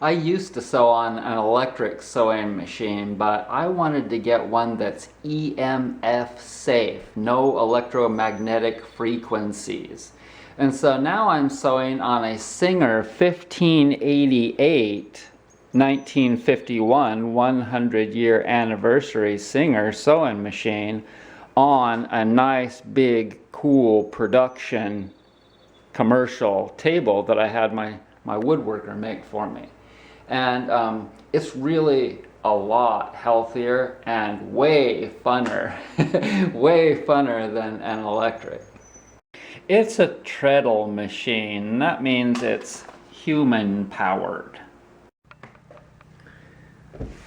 I used to sew on an electric sewing machine, but I wanted to get one that's EMF safe, no electromagnetic frequencies. And so now I'm sewing on a Singer 1588 1951 100-year anniversary Singer sewing machine on a nice big cool production commercial table that I had my woodworker make for me. And it's really a lot healthier and way funner, way funner than an electric. It's a treadle machine. That means it's human powered.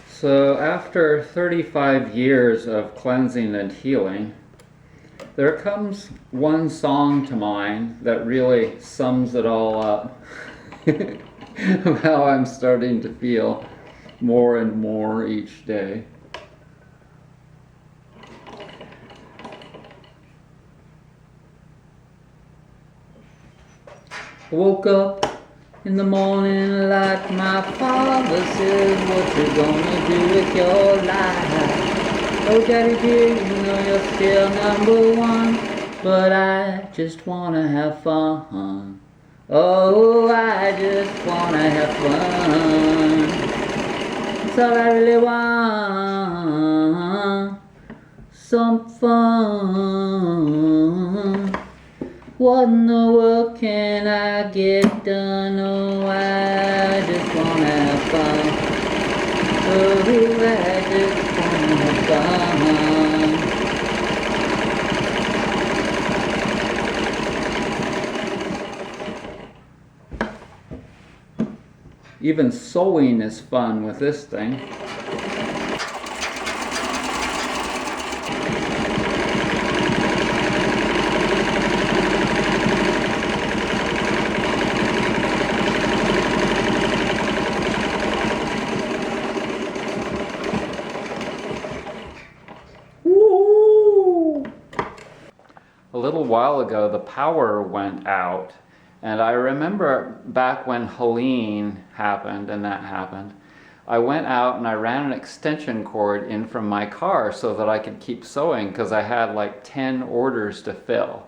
So after 35 years of cleansing and healing, there comes one song to mind that really sums it all up. Of how I'm starting to feel more and more each day. Woke up in the morning like my father says, what you gonna do with your life? Oh daddy dear, you know you're still number one, but I just wanna have fun. Oh, I just wanna have fun. That's all I really want. Some fun. What in the world can I get done? Oh, I just wanna have fun. Oh, I just wanna have fun. Even sewing is fun with this thing. Woo! A little while ago, the power went out. And I remember back when Helene happened and that happened, I went out and I ran an extension cord in from my car so that I could keep sewing because I had like 10 orders to fill.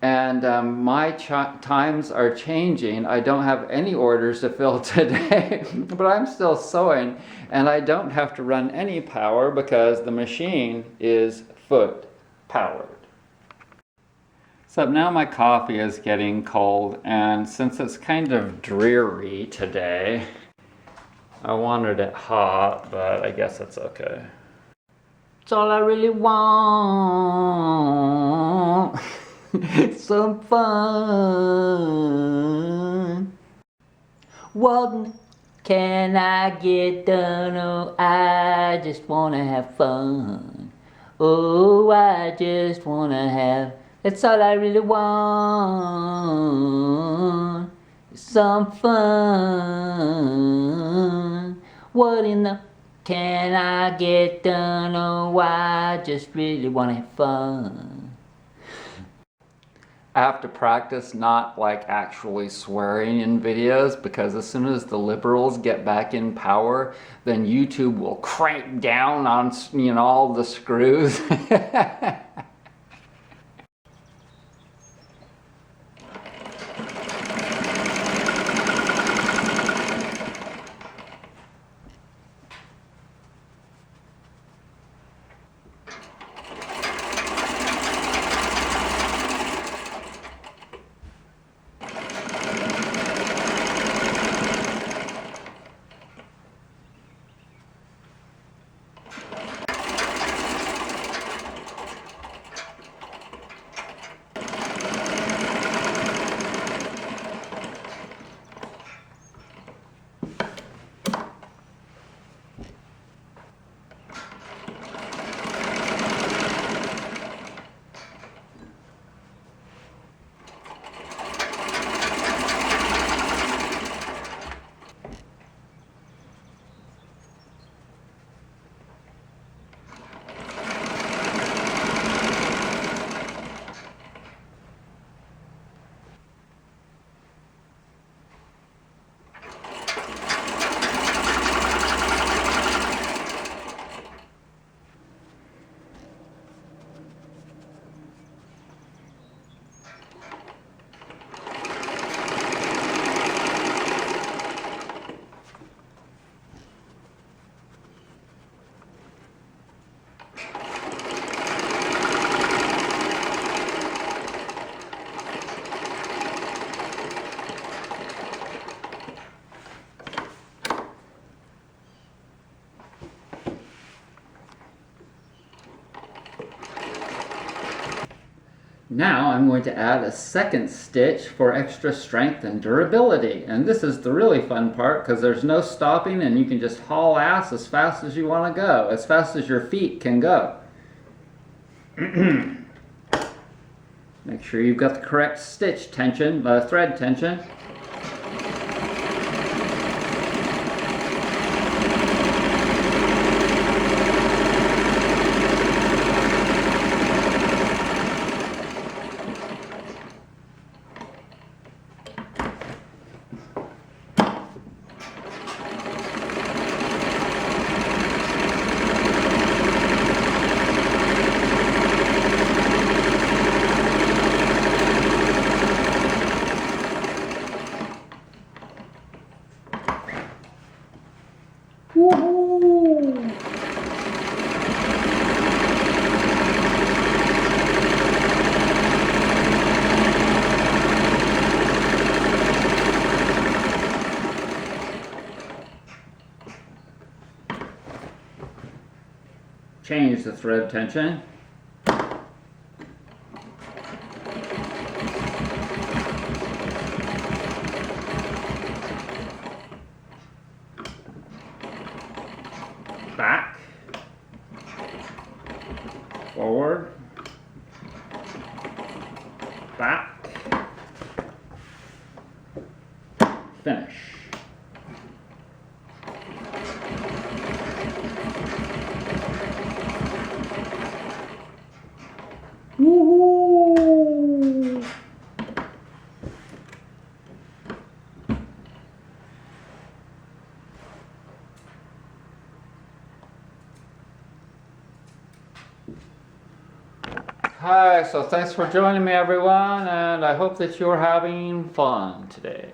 And my times are changing. I don't have any orders to fill today, but I'm still sewing and I don't have to run any power because the machine is foot powered. So now my coffee is getting cold, and since it's kind of dreary today, I wanted it hot, but I guess it's okay. It's all I really want. Some fun. What can I get done? Oh, I just wanna have fun. Oh, I just wanna have. That's all I really want. Some fun. What in the can I get done? Oh, I just really want to have fun. I have to practice not like actually swearing in videos because as soon as the liberals get back in power, then YouTube will crank down on, you know, all the screws. Now I'm going to add a second stitch for extra strength and durability. And this is the really fun part because there's no stopping and you can just haul ass as fast as you want to go, as fast as your feet can go. Make sure you've got the correct stitch tension, thread tension. Woohoo! Change the thread tension. Back, forward, back, finish. Woohoo! Hi, so thanks for joining me everyone, and I hope that you're having fun today.